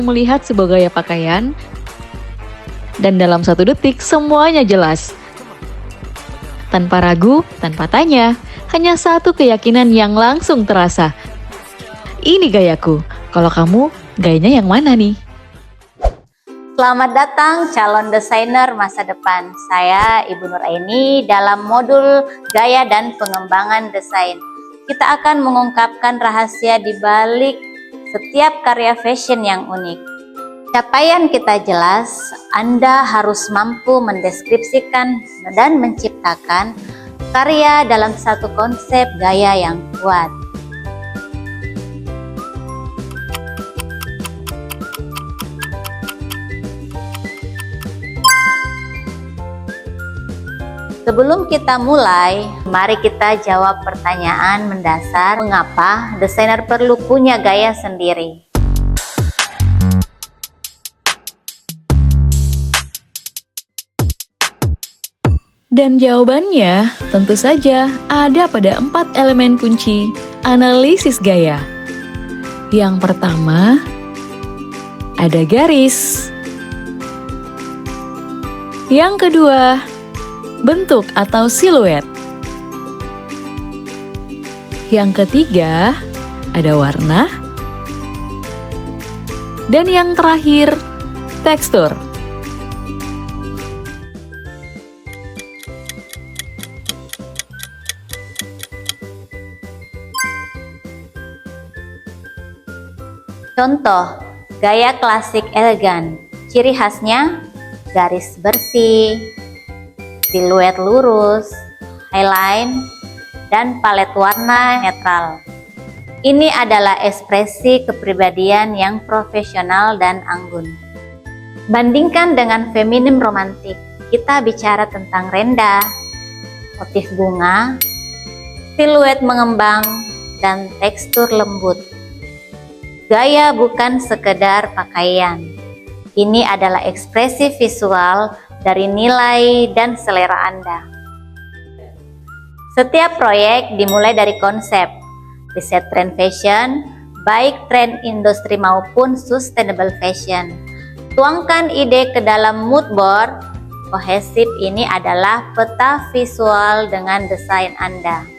melihat sebuah gaya pakaian, dan dalam 1 detik semuanya jelas. Tanpa ragu, tanpa tanya, hanya satu keyakinan yang langsung terasa. Ini gayaku, kalau kamu gayanya yang mana nih? Selamat datang calon desainer masa depan. Saya Ibu Nuraini dalam modul Gaya dan Pengembangan Desain. Kita akan mengungkapkan rahasia di balik setiap karya fashion yang unik. Capaian kita jelas, Anda harus mampu mendeskripsikan dan menciptakan karya dalam satu konsep gaya yang kuat. Sebelum kita mulai, mari kita jawab pertanyaan mendasar, mengapa desainer perlu punya gaya sendiri? Dan jawabannya tentu saja ada pada 4 elemen kunci analisis gaya. Yang pertama, ada garis. Yang kedua, bentuk atau siluet. Yang ketiga, ada warna. Dan yang terakhir, tekstur. Contoh, gaya klasik elegan. Ciri khasnya garis bersih, siluet lurus, highline, dan palet warna netral. Ini adalah ekspresi kepribadian yang profesional dan anggun. Bandingkan dengan feminim romantik, kita bicara tentang rendah, motif bunga, siluet mengembang, dan tekstur lembut. Gaya bukan sekedar pakaian. Ini adalah ekspresi visual dari nilai dan selera Anda. Setiap proyek dimulai dari konsep, riset tren fashion, baik tren industri maupun sustainable fashion. Tuangkan ide ke dalam mood board. Kohesif ini adalah peta visual dengan desain Anda.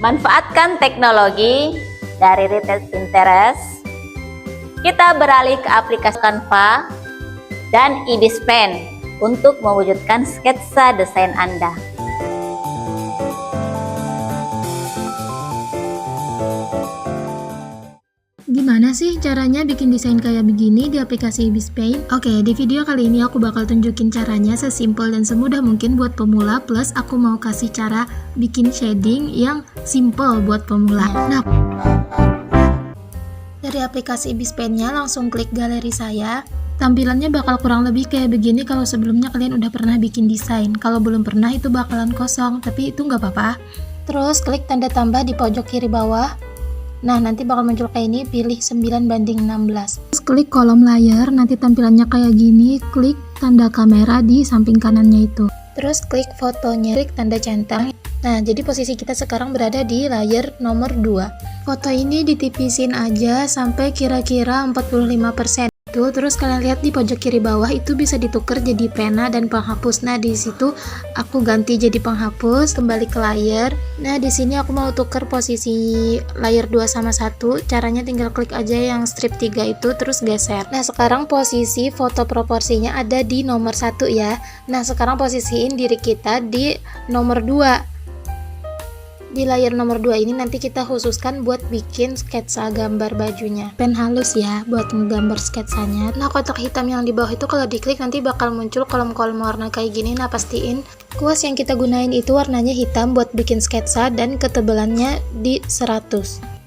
Manfaatkan teknologi dari retail Pinterest. Kita beralih ke aplikasi Canva dan Ibispen untuk mewujudkan sketsa desain Anda. Gimana sih caranya bikin desain kayak begini di aplikasi Ibispen? Oke, di video kali ini aku bakal tunjukin caranya sesimpel dan semudah mungkin buat pemula, plus aku mau kasih cara bikin shading yang simple buat pemula. Nah, dari aplikasi Ibispen-nya langsung klik galeri saya. Tampilannya bakal kurang lebih kayak begini kalau sebelumnya kalian udah pernah bikin desain. Kalau belum pernah itu bakalan kosong, tapi itu nggak apa-apa. Terus klik tanda tambah di pojok kiri bawah. Nah, nanti bakal muncul kayak ini, pilih 9:16. Terus klik kolom layar, nanti tampilannya kayak gini, klik tanda kamera di samping kanannya itu. Terus klik fotonya, klik tanda centang. Nah, jadi posisi kita sekarang berada di layar nomor 2. Foto ini ditipisin aja sampai kira-kira 45%. Terus kalian lihat di pojok kiri bawah itu bisa ditukar jadi pena dan penghapus. Nah, di situ aku ganti jadi penghapus, kembali ke layar. Nah, di sini aku mau tukar posisi layar 2 sama 1. Caranya tinggal klik aja yang strip 3 itu terus geser. Nah, sekarang posisi foto proporsinya ada di nomor 1 ya. Nah, sekarang posisiin diri kita di nomor 2. Di layar nomor 2 ini nanti kita khususkan buat bikin sketsa gambar bajunya. Pen halus ya buat menggambar sketsanya. Nah, kotak hitam yang di bawah itu kalau diklik nanti bakal muncul kolom-kolom warna kayak gini. Nah, pastiin kuas yang kita gunain itu warnanya hitam buat bikin sketsa dan ketebalannya di 100.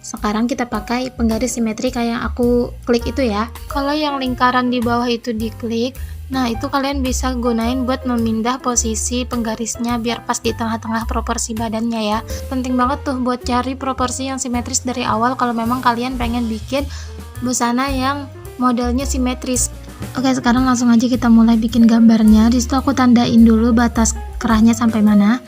Sekarang kita pakai penggaris simetri kayak yang aku klik itu ya. Kalau yang lingkaran di bawah itu diklik, Nah, itu kalian bisa gunain buat memindah posisi penggarisnya biar pas di tengah-tengah proporsi badannya ya. Penting banget tuh buat cari proporsi yang simetris dari awal kalau memang kalian pengen bikin busana yang modelnya simetris. Oke, sekarang langsung aja kita mulai bikin gambarnya. Di situ aku tandain dulu batas kerahnya sampai mana.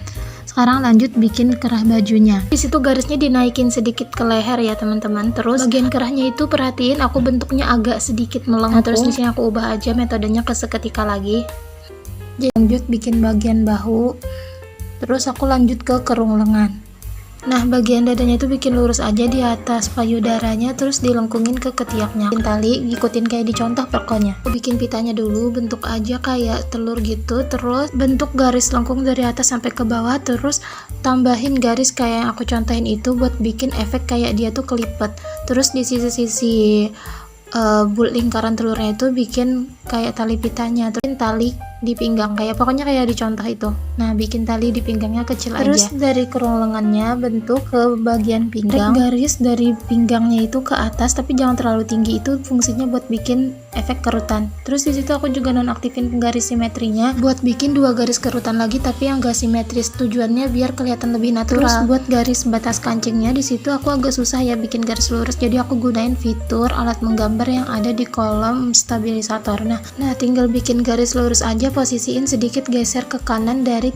Sekarang lanjut bikin kerah bajunya. Di situ garisnya dinaikin sedikit ke leher ya teman-teman. Terus bagian kerahnya itu perhatiin aku bentuknya agak sedikit melengkung. Nah, terus di sini aku ubah aja metodenya ke seketika lagi. Jadi lanjut bikin bagian bahu. Terus aku lanjut ke kerung lengan. Nah, bagian dadanya itu bikin lurus aja di atas payudaranya, terus dilengkungin ke ketiaknya. Bikin tali, ikutin kayak di contoh pokoknya. Aku bikin pitanya dulu, bentuk aja kayak telur gitu, terus bentuk garis lengkung dari atas sampai ke bawah, terus tambahin garis kayak yang aku contohin itu buat bikin efek kayak dia tuh kelipet. Terus di sisi-sisi lingkaran telurnya itu bikin kayak tali pitanya, terus tali di pinggang pokoknya kayak di contoh itu. Nah, bikin tali di pinggangnya kecil terus aja. Terus dari kerung lengannya bentuk ke bagian pinggang, garis dari pinggangnya itu ke atas tapi jangan terlalu tinggi, itu fungsinya buat bikin efek kerutan. Terus di situ aku juga nonaktifin penggaris simetrinya buat bikin 2 garis kerutan lagi tapi yang gak simetris, tujuannya biar kelihatan lebih natural. Terus buat garis batas kancingnya di situ aku agak susah ya bikin garis lurus, jadi aku gunain fitur alat menggambar yang ada di kolom stabilisator. Nah tinggal bikin garis lurus aja, posisiin sedikit geser ke kanan dari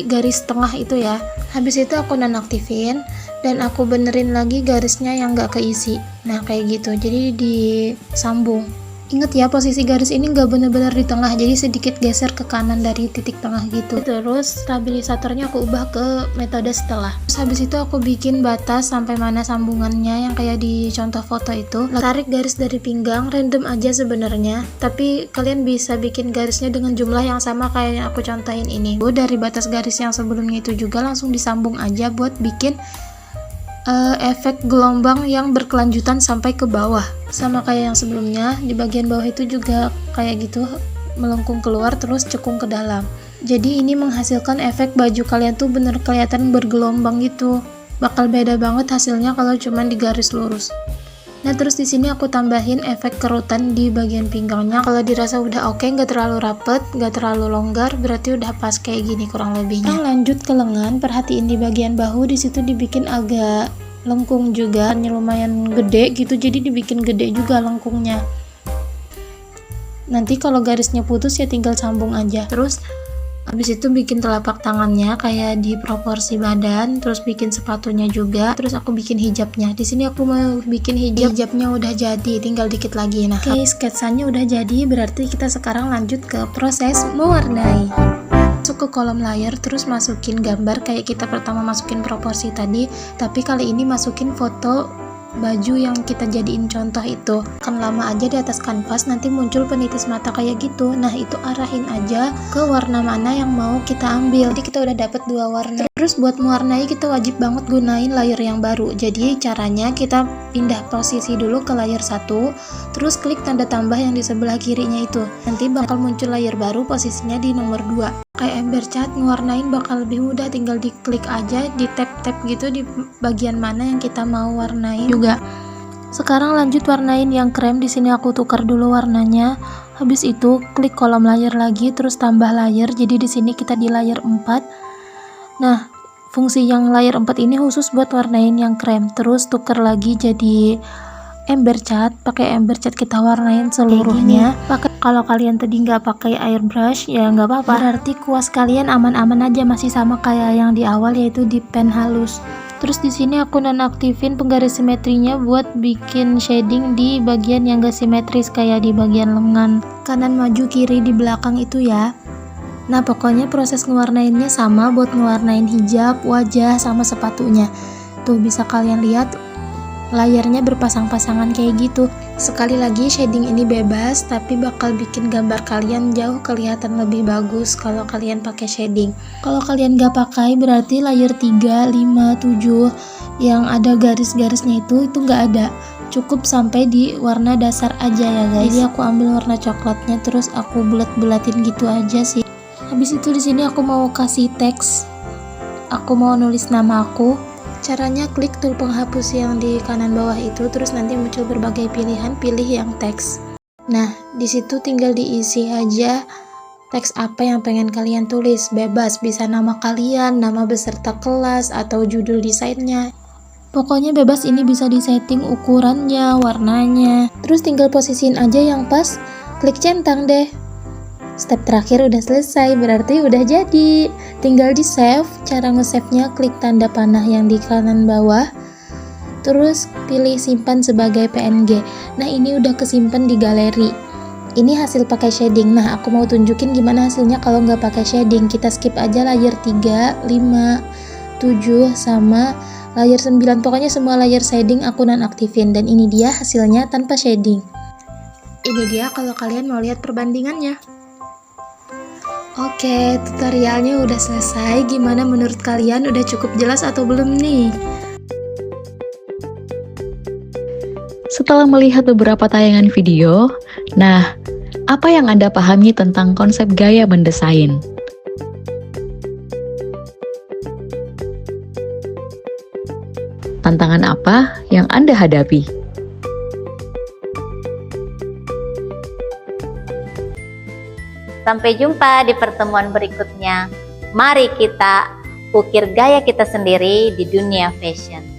garis tengah itu ya. Habis itu aku nonaktifin dan aku benerin lagi garisnya yang gak keisi. Nah kayak gitu, jadi disambung. Ingat ya, posisi garis ini nggak bener-bener di tengah, jadi sedikit geser ke kanan dari titik tengah gitu. Terus stabilisatornya aku ubah ke metode setelah. Terus habis itu aku bikin batas sampai mana sambungannya yang kayak di contoh foto itu. Tarik garis dari pinggang, random aja sebenarnya, tapi kalian bisa bikin garisnya dengan jumlah yang sama kayak yang aku contohin ini. Dari batas garis yang sebelumnya itu juga langsung disambung aja buat bikin efek gelombang yang berkelanjutan sampai ke bawah. Sama kayak yang sebelumnya, di bagian bawah itu juga kayak gitu, melengkung keluar terus cekung ke dalam. Jadi ini menghasilkan efek baju kalian tuh bener kelihatan bergelombang gitu. Bakal beda banget hasilnya kalau cuman di garis lurus. Nah, terus di sini aku tambahin efek kerutan di bagian pinggangnya. Kalau dirasa udah oke, nggak terlalu rapet, nggak terlalu longgar, berarti udah pas kayak gini kurang lebihnya. Nah, lanjut ke lengan, perhatiin di bagian bahu, di situ dibikin agak lengkung juga, lumayan gede gitu, jadi dibikin gede juga lengkungnya. Nanti kalau garisnya putus ya tinggal sambung aja. Terus habis itu bikin telapak tangannya kayak di proporsi badan, terus bikin sepatunya juga, terus aku bikin hijabnya. Di sini aku mau bikin hijabnya udah jadi, tinggal dikit lagi. Nah, oke, sketsanya udah jadi, berarti kita sekarang lanjut ke proses mewarnai. Masuk ke kolom layer, terus masukin gambar kayak kita pertama masukin proporsi tadi, tapi kali ini masukin foto baju yang kita jadiin contoh itu. Kan lama aja di atas kanvas, nanti muncul penitis mata kayak gitu. Nah, itu arahin aja ke warna mana yang mau kita ambil. Jadi kita udah dapet 2 warna. Terus buat mewarnai kita wajib banget gunain layer yang baru. Jadi caranya kita pindah posisi dulu ke layer 1, terus klik tanda tambah yang di sebelah kirinya itu. Nanti bakal muncul layer baru, posisinya di nomor 2. Kayak ember cat, ngewarnain bakal lebih mudah, tinggal diklik aja, di tap-tap gitu di bagian mana yang kita mau warnain juga. Sekarang lanjut warnain yang krem. Di sini aku tukar dulu warnanya. Habis itu klik kolom layer lagi, terus tambah layer. Jadi di sini kita di layer 4. Nah, fungsi yang layer 4 ini khusus buat warnain yang krem. Terus tukar lagi jadi ember cat, pakai ember cat kita warnain seluruhnya. Kalau kalian tadi nggak pakai airbrush ya nggak apa-apa, berarti kuas kalian aman-aman aja, masih sama kayak yang di awal, yaitu di pen halus. Terus di sini aku nonaktifin penggaris simetrinya buat bikin shading di bagian yang gak simetris kayak di bagian lengan, kanan maju kiri di belakang itu ya. Nah, pokoknya proses ngewarnainnya sama buat ngewarnain hijab, wajah, sama sepatunya. Tuh bisa kalian lihat layarnya berpasang-pasangan kayak gitu. Sekali lagi, shading ini bebas, tapi bakal bikin gambar kalian jauh kelihatan lebih bagus kalau kalian pakai shading. Kalau kalian gak pakai, berarti layer 3, 5, 7 yang ada garis-garisnya itu gak ada. Cukup sampai di warna dasar aja ya guys. Jadi aku ambil warna coklatnya, terus aku bulat-bulatin gitu aja sih. Habis itu di sini aku mau kasih teks. Aku mau nulis nama aku. Caranya klik tool penghapus yang di kanan bawah itu, terus nanti muncul berbagai pilihan, pilih yang teks. Nah, di situ tinggal diisi aja teks apa yang pengen kalian tulis. Bebas, bisa nama kalian, nama beserta kelas, atau judul desainnya. Pokoknya bebas, ini bisa disetting ukurannya, warnanya. Terus tinggal posisiin aja yang pas, klik centang deh. Step terakhir udah selesai, berarti udah jadi. Tinggal di save. Cara nge-save-nya klik tanda panah yang di kanan bawah, terus pilih simpan sebagai PNG. Nah, ini udah kesimpan di galeri. Ini hasil pakai shading. Nah, aku mau tunjukin gimana hasilnya kalau nggak pakai shading. Kita skip aja layer 3, 5, 7, sama layer 9. Pokoknya semua layer shading aku nonaktifin. Dan ini dia hasilnya tanpa shading. Ini dia kalau kalian mau lihat perbandingannya. Oke, tutorialnya udah selesai. Gimana menurut kalian? Udah cukup jelas atau belum nih? Setelah melihat beberapa tayangan video, nah, apa yang Anda pahami tentang konsep gaya mendesain? Tantangan apa yang Anda hadapi? Sampai jumpa di pertemuan berikutnya. Mari kita ukir gaya kita sendiri di dunia fashion.